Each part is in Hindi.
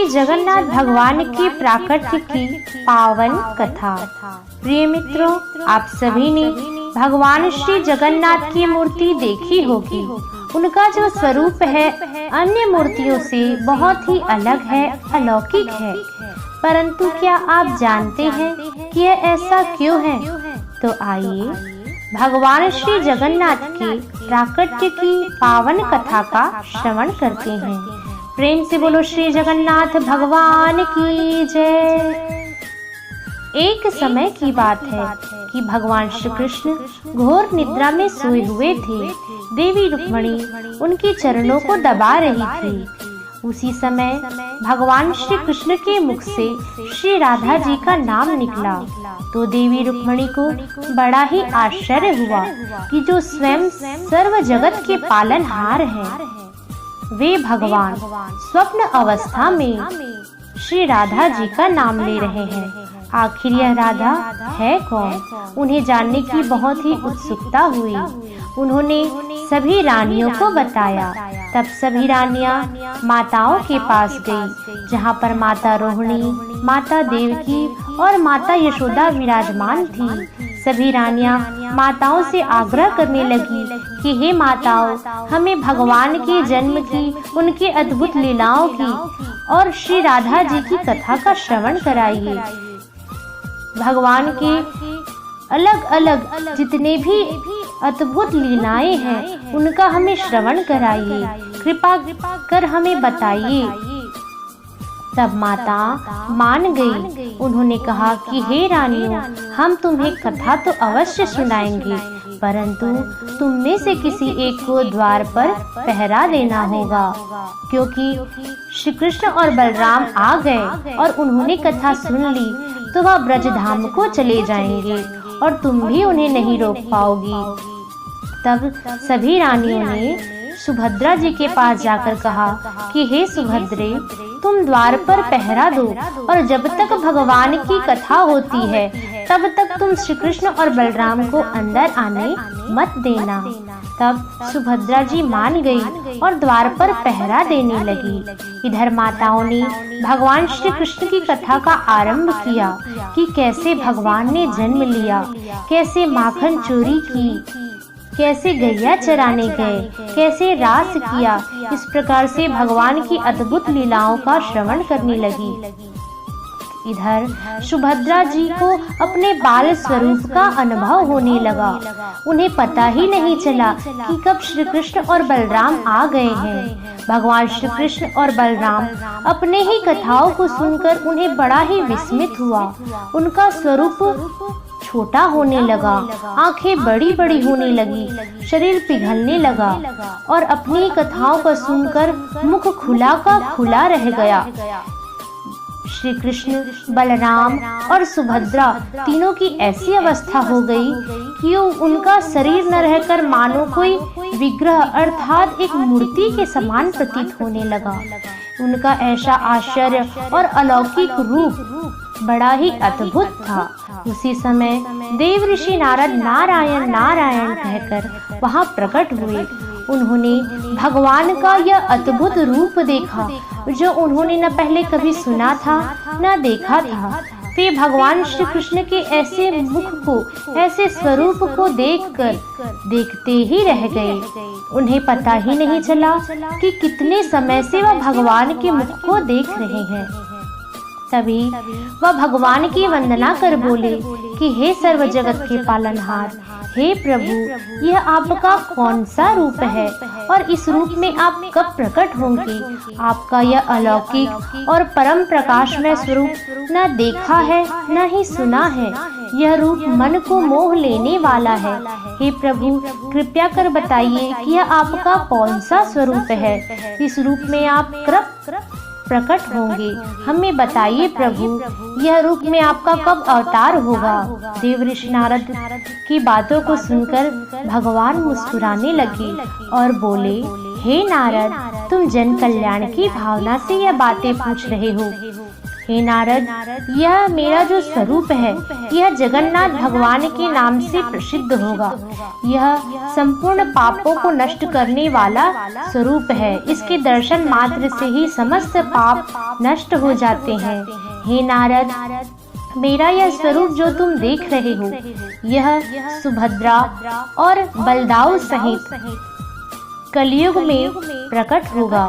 जगन्नाथ भगवान के प्राकट्य की पावन कथा। प्रिय मित्रों, आप सभी ने भगवान श्री जगन्नाथ की मूर्ति देखी होगी। उनका जो स्वरूप है अन्य मूर्तियों से बहुत ही अलग है, अलौकिक है। परंतु क्या आप जानते हैं कि यह ऐसा क्यों है? तो आइए भगवान श्री जगन्नाथ के प्राकट्य की पावन कथा का श्रवण करते हैं। प्रेम से बोलो श्री जगन्नाथ भगवान की जय। एक समय की बात है कि भगवान श्री कृष्ण घोर निद्रा में सोए हुए थे। देवी रुक्मिणी उनके चरणों को दबा रही थी। उसी समय भगवान श्री कृष्ण के मुख से श्री राधा जी का नाम निकला तो देवी रुक्मिणी को बड़ा ही आश्चर्य हुआ कि जो स्वयं सर्व जगत के पालनहार हैं, वे भगवान स्वप्न अवस्था में श्री राधा जी का नाम ले रहे हैं। आखिर यह राधा है कौन? उन्हें जानने की बहुत ही उत्सुकता हुई। उन्होंने सभी रानियों को बताया। तब सभी रानियां माताओं के पास गई, जहां पर माता रोहिणी, माता देवकी और माता यशोदा विराजमान थी। सभी रानियां माताओं से आग्रह करने लगी कि हे माताओं, हमें भगवान के जन्म की, उनके अद्भुत लीलाओं की और श्री राधा जी की कथा का श्रवण कराइए। भगवान के अलग अलग जितने भी अद्भुत लीलाएं हैं उनका हमें श्रवण कराइए, कृपा कर हमें बताइए। तब माता मान गई। उन्होंने कहा कि हे रानियों, हम तुम्हें कथा तो अवश्य सुनाएंगे, परंतु तुम में से किसी एक को द्वार पर पहरा देना होगा, क्योंकि श्री कृष्ण और बलराम आ गए और उन्होंने कथा सुन ली तो वह ब्रजधाम को चले जाएंगे और तुम भी उन्हें नहीं रोक पाओगी। तब सभी रानियों ने सुभद्रा जी के पास जाकर कहा कि हे सुभद्रे, तुम द्वार पर पहरा दो और जब तक भगवान की कथा होती है तब तक तुम श्री कृष्ण और बलराम को अंदर आने मत देना। तब सुभद्रा जी मान गई और द्वार पर पहरा देने लगी। इधर माताओं ने भगवान श्री कृष्ण की कथा का आरंभ किया कि कैसे भगवान ने जन्म लिया, कैसे माखन चोरी की, कैसे गैया चराने गए, कैसे रास किया। इस प्रकार से भगवान की अद्भुत लीलाओं का श्रवण करने लगी। इधर सुभद्रा जी को अपने बाल स्वरूप का अनुभव होने लगा। उन्हें पता ही नहीं चला कि कब श्री कृष्ण और बलराम आ गए हैं। भगवान श्री कृष्ण और बलराम अपने ही कथाओं को सुनकर उन्हें बड़ा ही विस्मित हुआ। उनका स्वरूप छोटा होने लगा, आंखें बड़ी बड़ी होने लगी, शरीर पिघलने लगा और अपनी कथाओं को सुनकर मुख खुला का खुला रह गया। श्री कृष्ण, बलराम और सुभद्रा तीनों की ऐसी अवस्था हो गई कि उनका शरीर न रहकर मानो कोई विग्रह अर्थात एक मूर्ति के समान प्रतीत होने लगा। उनका ऐसा आश्चर्य और अलौकिक रूप बड़ा ही अद्भुत था। उसी समय देव ऋषि नारद नारायण नारायण कहकर वहां प्रकट हुए। उन्होंने भगवान का यह अद्भुत रूप देखा जो उन्होंने न पहले कभी सुना था न देखा था। वे भगवान श्री कृष्ण के ऐसे मुख को, ऐसे स्वरूप को देखकर देखते ही रह गए। उन्हें पता ही नहीं चला कि कितने समय से वह भगवान के मुख को देख रहे हैं। तभी वह भगवान की वंदना कर बोले कि हे सर्व जगत के पालनहार, हे प्रभु, यह आपका कौन सा रूप है और इस रूप में आप कब प्रकट होंगे? आपका यह अलौकिक और परम प्रकाशमय स्वरूप न देखा है न ही सुना है। यह रूप मन को मोह लेने वाला है। हे प्रभु, कृपया कर बताइए कि यह आपका कौन सा स्वरूप है? इस रूप में आप कब प्रकट होंगे? हमें बताइए प्रभु, यह रूप में आपका कब अवतार होगा? देव ऋषि नारद की बातों को सुनकर भगवान मुस्कुराने लगे और बोले, हे नारद, तुम जन कल्याण की भावना से यह बातें पूछ रहे हो। हे नारद, यह मेरा जो स्वरूप है यह जगन्नाथ भगवान के नाम से प्रसिद्ध होगा। यह संपूर्ण पापों को नष्ट करने वाला स्वरूप है। इसके दर्शन मात्र से ही समस्त पाप नष्ट हो जाते हैं। हे नारद, मेरा यह स्वरूप जो तुम देख रहे हो यह सुभद्रा और बलदाऊ सहित कलयुग में प्रकट होगा।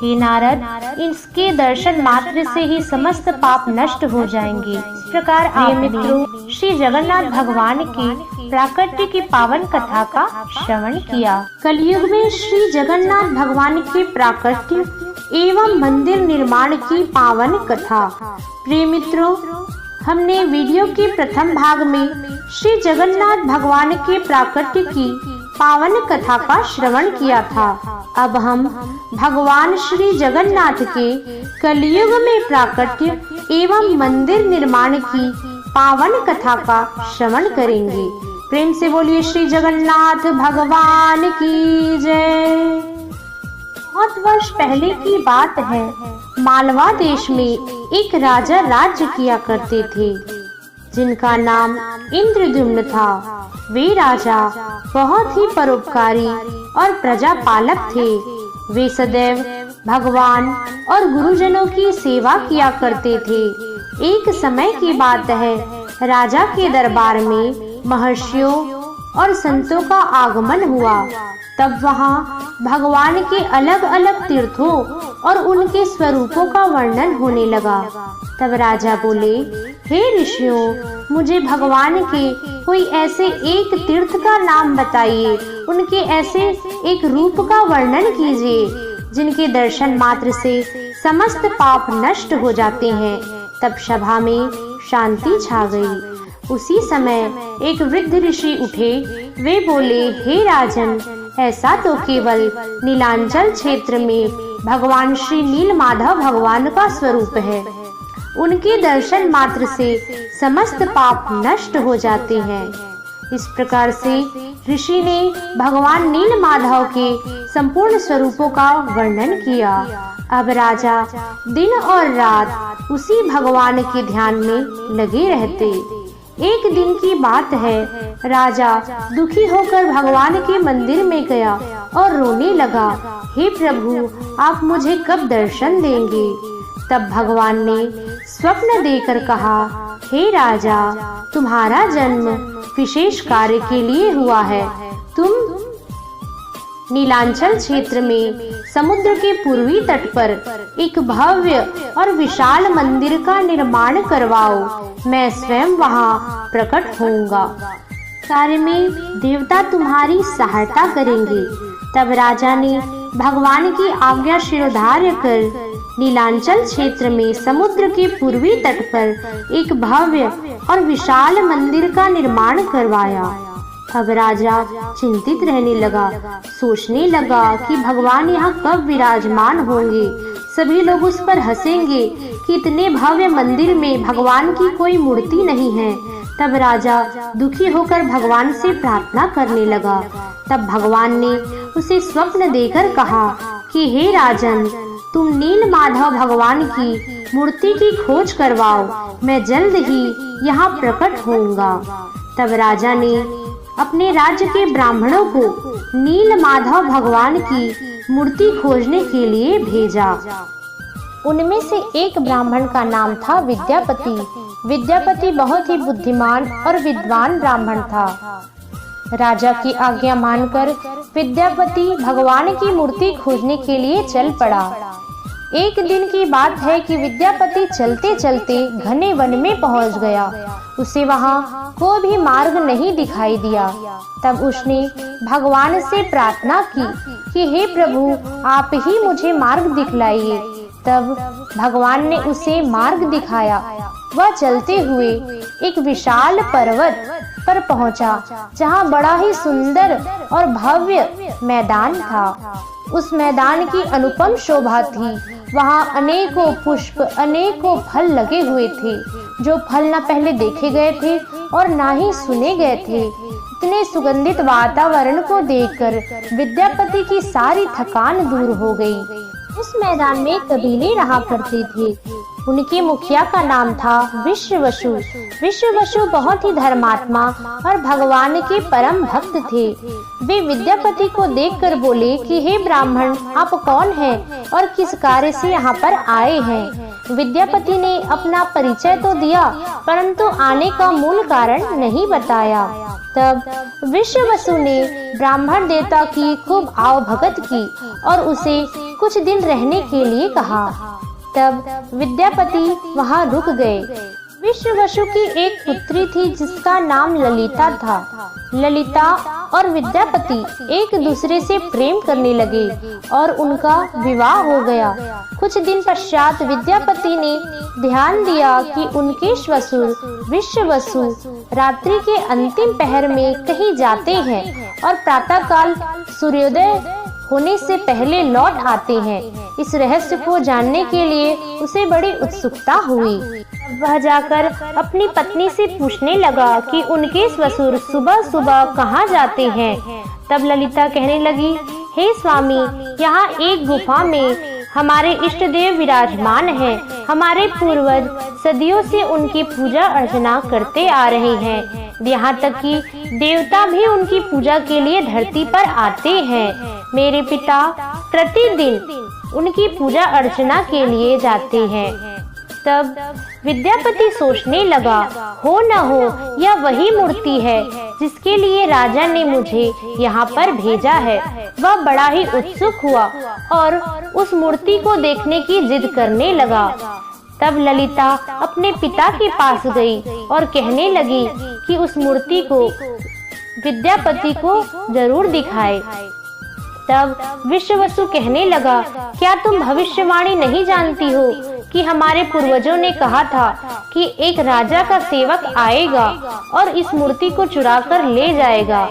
हे नारद, इसके दर्शन मात्र से ही समस्त पाप नष्ट हो जाएंगे। इस प्रकार आप मित्रों श्री जगन्नाथ भगवान के प्राकट्य की पावन कथा का श्रवण किया। कलयुग में श्री जगन्नाथ भगवान के प्राकट्य एवं मंदिर निर्माण की पावन कथा। प्रिय मित्रों, हमने वीडियो के प्रथम भाग में श्री जगन्नाथ भगवान के प्राकट्य की पावन कथा का श्रवण किया था। अब हम भगवान श्री जगन्नाथ के कलयुग में प्राकट्य एवं मंदिर निर्माण की पावन कथा का श्रवण करेंगे। प्रेम से बोलिए श्री जगन्नाथ भगवान की जय। बहुत वर्ष पहले की बात है, मालवा देश में एक राजा राज्य किया करते थे जिनका नाम इंद्रद्युम्न था। वे राजा बहुत ही परोपकारी और प्रजापालक थे। वे सदैव भगवान और गुरुजनों की सेवा किया करते थे। एक समय की बात है, राजा के दरबार में महर्षियों और संतों का आगमन हुआ। तब वहाँ भगवान के अलग अलग तीर्थों और उनके स्वरूपों का वर्णन होने लगा। तब राजा बोले, हे ऋषियों, मुझे भगवान के कोई ऐसे एक तीर्थ का नाम बताइए, उनके ऐसे एक रूप का वर्णन कीजिए जिनके दर्शन मात्र से समस्त पाप नष्ट हो जाते हैं। तब सभा में शांति छा गई। उसी समय एक वृद्ध ऋषि उठे। वे बोले, हे राजन, ऐसा तो केवल नीलांचल क्षेत्र में भगवान श्री नीलमाधव भगवान का स्वरूप है। उनके दर्शन मात्र से समस्त पाप नष्ट हो जाते हैं। इस प्रकार से ऋषि ने भगवान नीलमाधव के संपूर्ण स्वरूपों का वर्णन किया। अब राजा दिन और रात उसी भगवान के ध्यान में लगे रहते। एक दिन की बात है, राजा दुखी होकर भगवान के मंदिर में गया और रोने लगा, हे प्रभु, आप मुझे कब दर्शन देंगे? तब भगवान ने स्वप्न देकर कहा, हे राजा, तुम्हारा जन्म विशेष कार्य के लिए हुआ है। तुम नीलांचल क्षेत्र में समुद्र के पूर्वी तट पर एक भव्य और विशाल मंदिर का निर्माण करवाओ। मैं स्वयं वहां प्रकट होऊंगा। कार्य में देवता तुम्हारी सहायता करेंगे। तब राजा ने भगवान की आज्ञा शिरोधार्य कर नीलांचल क्षेत्र में समुद्र के पूर्वी तट पर एक भव्य और विशाल मंदिर का निर्माण करवाया। अब राजा चिंतित रहने लगा, सोचने लगा कि भगवान यहाँ कब विराजमान होंगे। सभी लोग उस पर हंसेंगे कि इतने भव्य मंदिर में भगवान की कोई मूर्ति नहीं है। तब राजा दुखी होकर भगवान से प्रार्थना करने लगा। तब भगवान ने उसे स्वप्न देकर कहा कि हे राजन, तुम नीलमाधव भगवान की मूर्ति की खोज करवाओ। मैं जल्द ही यहाँ प्रकट होऊंगा। तब राजा ने अपने राज्य के ब्राह्मणों को नीलमाधव भगवान की मूर्ति खोजने के लिए भेजा। उनमें से एक ब्राह्मण का नाम था विद्यापति। विद्यापति बहुत ही बुद्धिमान और विद्वान ब्राह्मण था। राजा की आज्ञा मानकर विद्यापति भगवान की मूर्ति खोजने के लिए चल पड़ा। एक दिन की बात है कि विद्यापति चलते चलते घने वन में पहुंच गया। उसे वहां कोई भी मार्ग नहीं दिखाई दिया। तब उसने भगवान से प्रार्थना की कि हे प्रभु, आप ही मुझे मार्ग दिखलाइए। तब भगवान ने उसे मार्ग दिखाया। वह चलते हुए एक विशाल पर्वत पर पहुंचा, जहां बड़ा ही सुंदर और भव्य मैदान था। उस मैदान की अनुपम शोभा थी। वहां अनेकों पुष्प, अनेकों फल लगे हुए थे, जो फल न पहले देखे गए थे और ना ही सुने गए थे। इतने सुगंधित वातावरण को देखकर विद्यापति की सारी थकान दूर हो गई। उस मैदान में कबीले रहा करते थे। उनके मुखिया का नाम था विश्ववसु। विश्ववसु बहुत ही धर्मात्मा और भगवान के परम भक्त थे। वे विद्यापति को देखकर बोले कि हे ब्राह्मण, आप कौन हैं और किस कार्य से यहाँ पर आए हैं। विद्यापति ने अपना परिचय तो दिया, परंतु आने का मूल कारण नहीं बताया। तब विश्ववसु ने ब्राह्मण देवता की खूब आवभगत की और उसे कुछ दिन रहने के लिए कहा। तब विद्यापति वहां रुक गए। विश्ववसु की एक पुत्री थी जिसका नाम ललिता था। ललिता और विद्यापति एक दूसरे से प्रेम करने लगे और उनका विवाह हो गया। कुछ दिन पश्चात विद्यापति ने ध्यान दिया कि उनके ससुर विश्ववसु रात्रि के अंतिम पहर में कहीं जाते हैं और प्रातःकाल सूर्योदय होने से पहले लौट आते हैं। इस रहस्य को जानने के लिए उसे बड़ी उत्सुकता हुई। वह जाकर अपनी पत्नी से पूछने लगा कि उनके ससुर सुबह सुबह कहाँ जाते हैं। तब ललिता कहने लगी, हे स्वामी, यहाँ एक गुफा में हमारे इष्ट देव विराजमान हैं। हमारे पूर्वज सदियों से उनकी पूजा अर्चना करते आ रहे हैं। यहाँ तक कि देवता भी उनकी पूजा के लिए धरती पर आते हैं। मेरे पिता प्रतिदिन उनकी पूजा अर्चना के लिए जाते हैं। तब विद्यापति सोचने लगा, हो न हो यह वही मूर्ति है जिसके लिए राजा ने मुझे यहाँ पर भेजा है। वह बड़ा ही उत्सुक हुआ और उस मूर्ति को देखने की जिद करने लगा। तब ललिता अपने पिता के पास गई और कहने लगी कि उस मूर्ति को विद्यापति को जरूर दिखाए। तब विश्ववसु कहने लगा, क्या तुम भविष्यवाणी नहीं जानती हो कि हमारे पूर्वजों ने कहा था कि एक राजा का सेवक आएगा और इस मूर्ति को चुराकर ले जाएगा।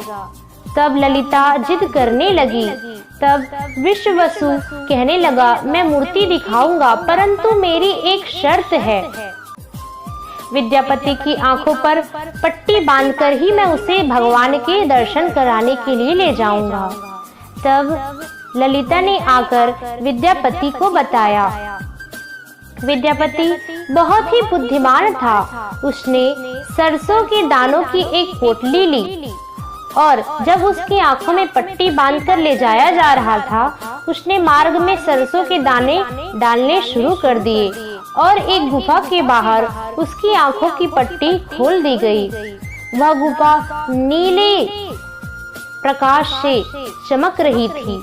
तब ललिता जिद करने लगी। तब विश्ववसु कहने लगा, मैं मूर्ति दिखाऊंगा, परंतु मेरी एक शर्त है। विद्यापति की आंखों पर पट्टी बांधकर ही मैं उसे भगवान के दर्शन कराने के लिए ले जाऊंगा। तब ललिता ने आकर विद्यापति को बताया। विद्यापति बहुत ही बुद्धिमान था। उसने सरसों के दानों की एक पोटली ली और जब उसकी आंखों में पट्टी बांधकर ले जाया जा रहा था, उसने मार्ग में सरसों के दाने डालने शुरू कर दिए और एक गुफा के बाहर उसकी आंखों की पट्टी खोल दी गई। वह गुफा नीले प्रकाश से चमक रही थी।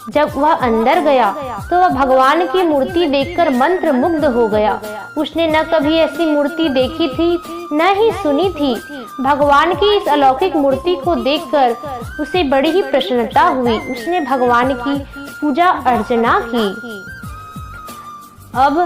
जब वह अंदर गया तो वह भगवान की मूर्ति देखकर मंत्र मुग्ध हो गया। उसने न कभी ऐसी मूर्ति देखी थी, न ही सुनी थी। भगवान की इस अलौकिक मूर्ति को देखकर उसे बड़ी ही प्रसन्नता हुई। उसने भगवान की पूजा अर्चना की। अब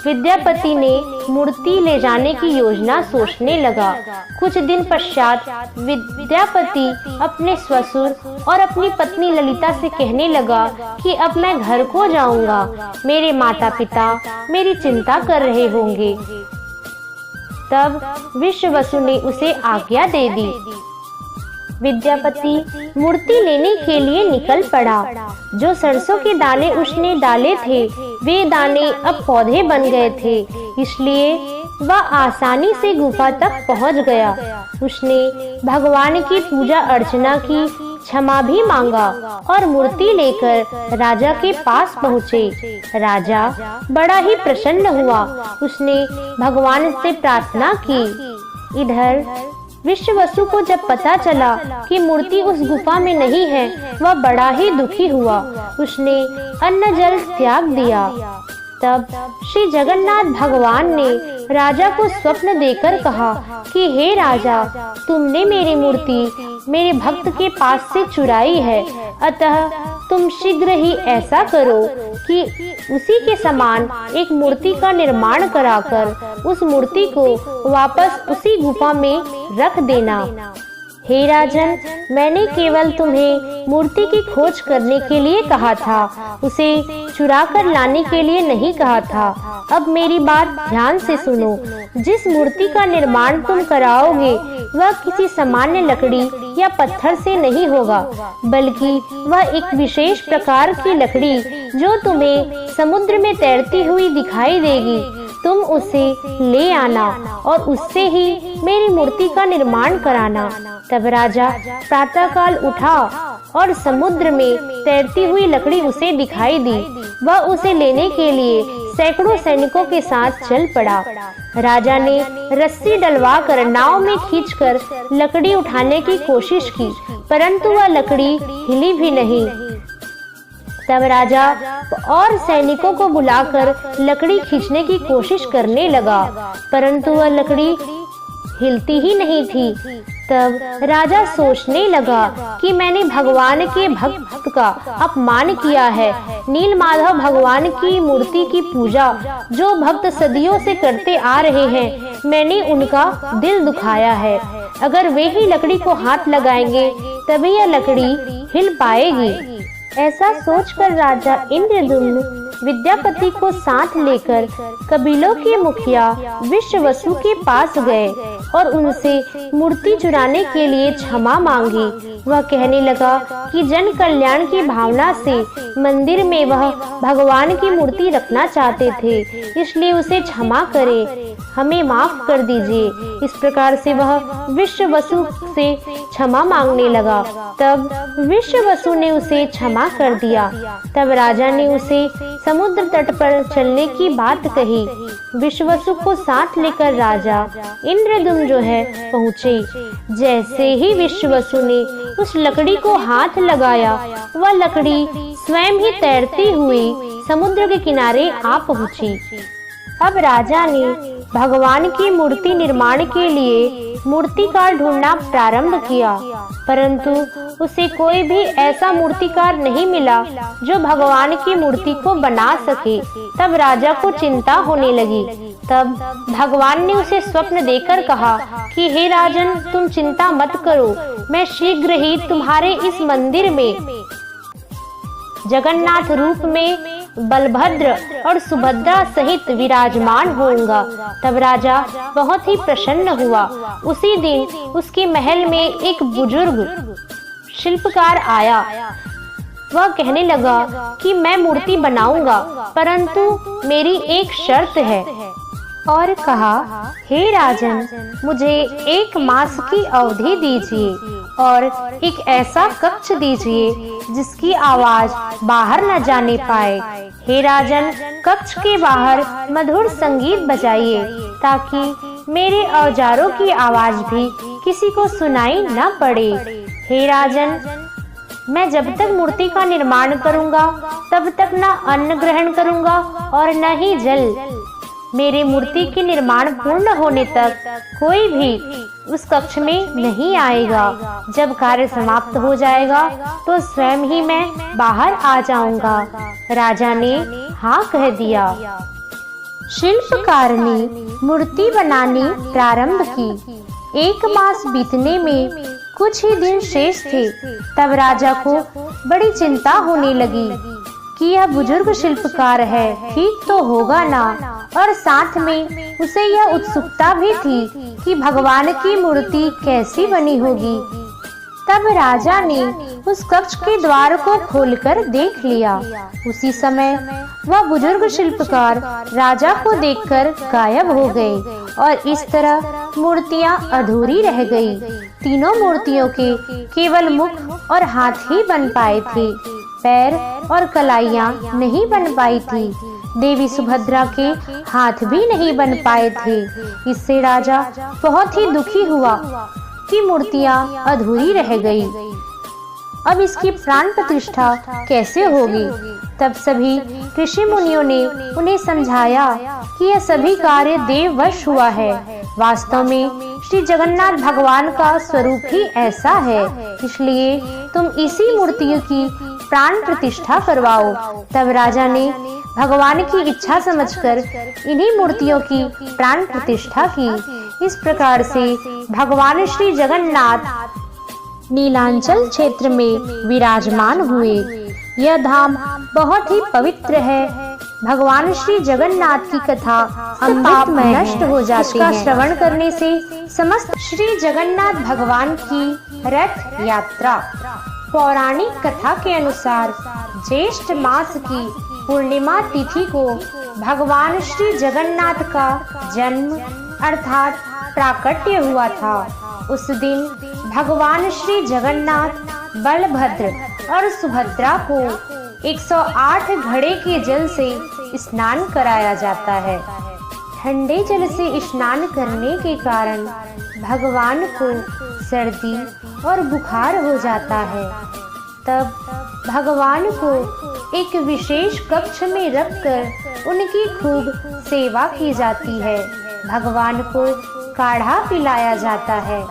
विद्यापति ने मूर्ति ले जाने की योजना सोचने लगा। कुछ दिन पश्चात विद्यापति अपने ससुर और अपनी पत्नी ललिता से कहने लगा कि अब मैं घर को जाऊंगा। मेरे माता पिता मेरी चिंता कर रहे होंगे। तब विश्ववसु ने उसे आज्ञा दे दी। विद्यापति मूर्ति लेने के लिए निकल पड़ा। जो सरसों के दाने उसने डाले थे, वे दाने अब पौधे बन गए थे, इसलिए वह आसानी से गुफा तक पहुंच गया। उसने भगवान की पूजा अर्चना की, क्षमा भी मांगा और मूर्ति लेकर राजा के पास पहुँचे। राजा बड़ा ही प्रसन्न हुआ। उसने भगवान से प्रार्थना की। इधर विश्ववसु को जब पता चला कि मूर्ति उस गुफा में नहीं है, वह बड़ा ही दुखी हुआ। उसने अन्न जल त्याग दिया। तब श्री जगन्नाथ भगवान ने राजा को स्वप्न देकर कहा कि हे राजा, तुमने मेरी मूर्ति मेरे भक्त के पास से चुराई है, अतः तुम शीघ्र ही ऐसा करो कि उसी के समान एक मूर्ति का निर्माण कराकर उस मूर्ति को वापस उसी गुफा में रख देना। हे राजन, मैंने केवल तुम्हें मूर्ति की खोज करने के लिए कहा था, उसे चुरा कर लाने के लिए नहीं कहा था। अब मेरी बात ध्यान से सुनो। जिस मूर्ति का निर्माण तुम कराओगे वह किसी सामान्य लकड़ी या पत्थर से नहीं होगा, बल्कि वह एक विशेष प्रकार की लकड़ी जो तुम्हें समुद्र में तैरती हुई दिखाई देगी। तुम उसे ले आना और उससे ही मेरी मूर्ति का निर्माण कराना। तब राजा प्रातःकाल उठा और समुद्र में तैरती हुई लकड़ी उसे दिखाई दी। वह उसे लेने के लिए सैकड़ों सैनिकों के साथ चल पड़ा। राजा ने रस्सी डलवाकर नाव में खींचकर लकड़ी उठाने की कोशिश की, परंतु वह लकड़ी हिली भी नहीं। तब राजा और सैनिकों को बुलाकर लकड़ी खींचने की कोशिश करने लगा, परंतु वह लकड़ी हिलती ही नहीं थी। तब राजा सोचने लगा कि मैंने भगवान के भक्त का अपमान किया है। नीलमाधव भगवान की मूर्ति की पूजा जो भक्त सदियों से करते आ रहे हैं, मैंने उनका दिल दुखाया है। अगर वे ही लकड़ी को हाथ लगाएंगे तभी यह लकड़ी हिल पाएगी। ऐसा सोचकर राजा इंद्रद्युम्न विद्यापति को साथ लेकर कबीलों के मुखिया विश्ववसु के पास गए और उनसे मूर्ति चुराने के लिए क्षमा मांगी। वह कहने लगा कि जन कल्याण की भावना से मंदिर में वह भगवान की मूर्ति रखना चाहते थे, इसलिए उसे क्षमा करें, हमें माफ कर दीजिए। इस प्रकार से वह विश्ववसु से क्षमा मांगने लगा। तब विश्ववसु ने उसे क्षमा कर दिया। तब राजा ने उसे समुद्र तट पर चलने की बात कही। विश्ववसु को साथ लेकर राजा इंद्रद्युम्न जो है पहुँचे। जैसे ही विश्ववसु ने उस लकड़ी को हाथ लगाया, वह लकड़ी स्वयं ही तैरती हुई समुद्र के किनारे आ पहुँची। अब राजा ने भगवान की मूर्ति निर्माण के लिए मूर्तिकार ढूंढना प्रारंभ किया, परंतु उसे कोई भी ऐसा मूर्तिकार नहीं मिला जो भगवान की मूर्ति को बना सके। तब राजा को चिंता होने लगी। तब भगवान ने उसे स्वप्न देकर कहा कि हे राजन, तुम चिंता मत करो, मैं शीघ्र ही तुम्हारे इस मंदिर में जगन्नाथ रूप में बलभद्र और सुभद्रा सहित विराजमान होऊंगा। तब राजा बहुत ही प्रसन्न हुआ। उसी दिन उसके महल में एक बुजुर्ग शिल्पकार आया। वह कहने लगा कि मैं मूर्ति बनाऊंगा, परंतु मेरी एक शर्त है। और कहा, हे राजन, मुझे 1 मास की अवधि दीजिए और एक ऐसा कक्ष दीजिए जिसकी आवाज बाहर न जाने पाए। हे राजन, कक्ष के बाहर मधुर संगीत बजाइए ताकि मेरे औजारों की आवाज भी किसी को सुनाई न पड़े। हे राजन, मैं जब तक मूर्ति का निर्माण करूंगा तब तक न अन्न ग्रहण करूंगा और न ही जल। मेरे मूर्ति के निर्माण पूर्ण होने तक कोई भी उस कक्ष में नहीं आएगा। जब कार्य समाप्त हो जाएगा तो स्वयं ही मैं बाहर आ जाऊंगा। राजा ने हाँ कह दिया। शिल्पकार ने मूर्ति बनानी प्रारंभ की। 1 मास बीतने में कुछ ही दिन शेष थे। तब राजा को बड़ी चिंता होने लगी कि यह बुजुर्ग शिल्पकार है, ठीक तो होगा ना, और साथ में उसे यह उत्सुकता भी थी कि भगवान की मूर्ति कैसी बनी होगी। तब राजा ने उस कक्ष के द्वार को खोलकर देख लिया। उसी समय वह बुजुर्ग शिल्पकार राजा को देखकर गायब हो गए और इस तरह मूर्तियां अधूरी रह गई। तीनों मूर्तियों के केवल मुख और हाथ ही बन पाए थे, पैर और कलाइयां नहीं बन पाई थी। देवी सुभद्रा के हाथ भी नहीं बन पाए थे। इससे राजा बहुत ही दुखी हुआ कि मूर्तियां अधूरी रह गई। अब इसकी प्राण प्रतिष्ठा कैसे होगी? तब सभी ऋषि मुनियों ने उन्हें समझाया कि यह सभी कार्य देववश हुआ है। वास्तव में श्री जगन्नाथ भगवान का स्वरूप ही ऐसा है, इसलिए तुम इसी मूर्ति की प्राण प्रतिष्ठा करवाओ। तब राजा ने भगवान की इच्छा समझकर इन्हीं मूर्तियों की प्राण प्रतिष्ठा की। इस प्रकार से भगवान श्री जगन्नाथ नीलांचल क्षेत्र में विराजमान हुए। यह धाम बहुत ही पवित्र है। भगवान श्री जगन्नाथ की कथा पाप नष्ट हो जाती है। श्रवण करने से समस्त श्री जगन्नाथ भगवान की रथ यात्रा पौराणिक कथा के अनुसार ज्येष्ठ मास की पूर्णिमा तिथि को भगवान श्री जगन्नाथ का जन्म अर्थात प्राकट्य हुआ था। उस दिन भगवान श्री जगन्नाथ बलभद्र और सुभद्रा को 108 घड़े के जल से स्नान कराया जाता है। ठंडे जल से स्नान करने के कारण भगवान को सर्दी और बुखार हो जाता है। तब भगवान को एक विशेष कक्ष में रखकर उनकी खूब सेवा की जाती है। भगवान को काढ़ा पिलाया जाता है।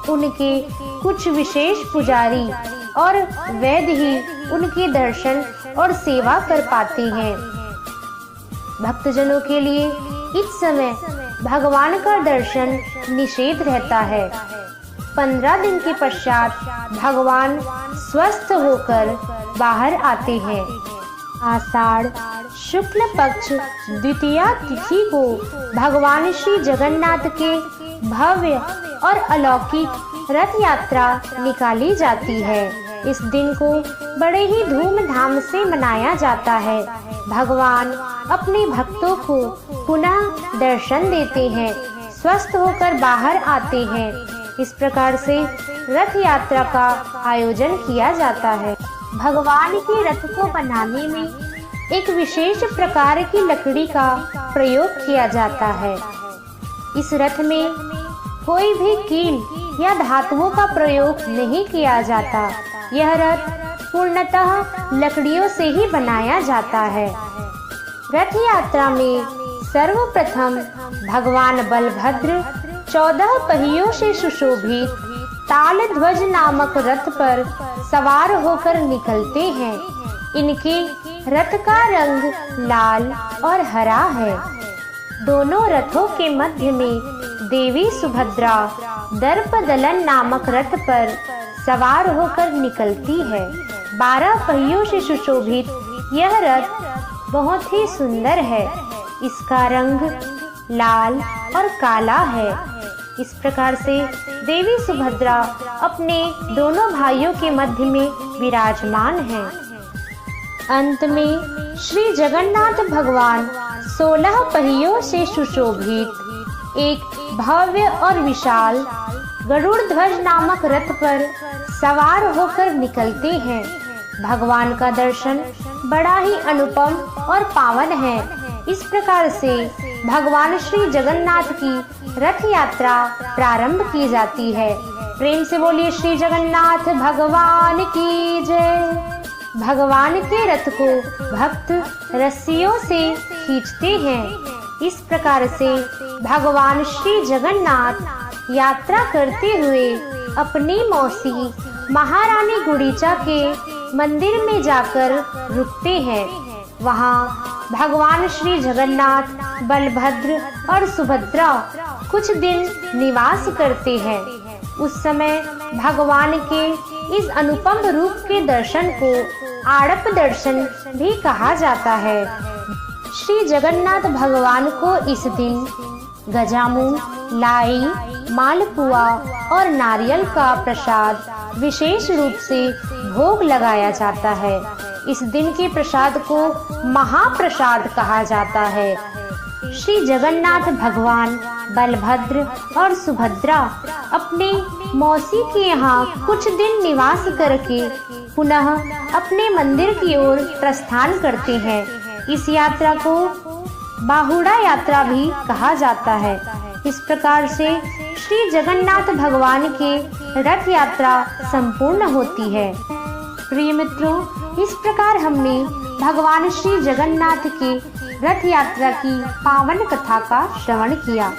उनके कुछ विशेष पुजारी और वैद्य ही उनके दर्शन और सेवा कर पाते हैं। भक्तजनों के लिए इस समय भगवान का दर्शन निषेध रहता है। 15 दिन के पश्चात भगवान स्वस्थ होकर बाहर आते हैं। आषाढ़ शुक्ल पक्ष द्वितीया तिथि को भगवान श्री जगन्नाथ के भव्य और अलौकिक रथ यात्रा निकाली जाती है। इस दिन को बड़े ही धूमधाम से मनाया जाता है। भगवान अपने भक्तों को पुनः दर्शन देते हैं, स्वस्थ होकर बाहर आते हैं। इस प्रकार से रथ यात्रा का आयोजन किया जाता है। भगवान के रथ को बनाने में एक विशेष प्रकार की लकड़ी का प्रयोग किया जाता है। इस रथ में कोई भी कील या धातुओं का प्रयोग नहीं किया जाता। यह रथ पूर्णतः लकड़ियों से ही बनाया जाता है। रथ यात्रा में सर्वप्रथम भगवान बलभद्र 14 पहियों से सुशोभित ताल ध्वज नामक रथ पर सवार होकर निकलते हैं। इनके रथ का रंग लाल और हरा है। दोनों रथों के मध्य में देवी सुभद्रा दर्पदलन नामक रथ पर सवार होकर निकलती है। 12 पहियों से सुशोभित यह रथ बहुत ही सुंदर है। इसका रंग लाल और काला है। इस प्रकार से देवी सुभद्रा अपने दोनों भाइयों के मध्य में विराजमान हैं। अंत में श्री जगन्नाथ भगवान 16 पहियों से सुशोभित एक भव्य और विशाल गरुड़ ध्वज नामक रथ पर सवार होकर निकलते हैं। भगवान का दर्शन बड़ा ही अनुपम और पावन है। इस प्रकार से भगवान श्री जगन्नाथ की रथ यात्रा प्रारंभ की जाती है। प्रेम से बोलिए श्री जगन्नाथ भगवान की जय। भगवान के रथ को भक्त रस्सियों से खींचते हैं। इस प्रकार से भगवान श्री जगन्नाथ यात्रा करते हुए अपनी मौसी महारानी गुड़ीचा के मंदिर में जाकर रुकते हैं। वहाँ भगवान श्री जगन्नाथ बलभद्र और सुभद्रा कुछ दिन निवास करते हैं। उस समय भगवान के इस अनुपम रूप के दर्शन को आड़प दर्शन भी कहा जाता है। श्री जगन्नाथ भगवान को इस दिन गजामुन, लाई, मालपुआ और नारियल का प्रसाद विशेष रूप से भोग लगाया जाता है। इस दिन के प्रसाद को महाप्रसाद कहा जाता है। श्री जगन्नाथ भगवान बलभद्र और सुभद्रा अपने मौसी के यहाँ कुछ दिन निवास करके पुनः अपने मंदिर की ओर प्रस्थान करते हैं। इस यात्रा को बाहुड़ा यात्रा भी कहा जाता है। इस प्रकार से श्री जगन्नाथ भगवान के रथ यात्रा संपूर्ण होती है। प्रिय मित्रों, इस प्रकार हमने भगवान श्री जगन्नाथ के रथ यात्रा की पावन कथा का श्रवण किया।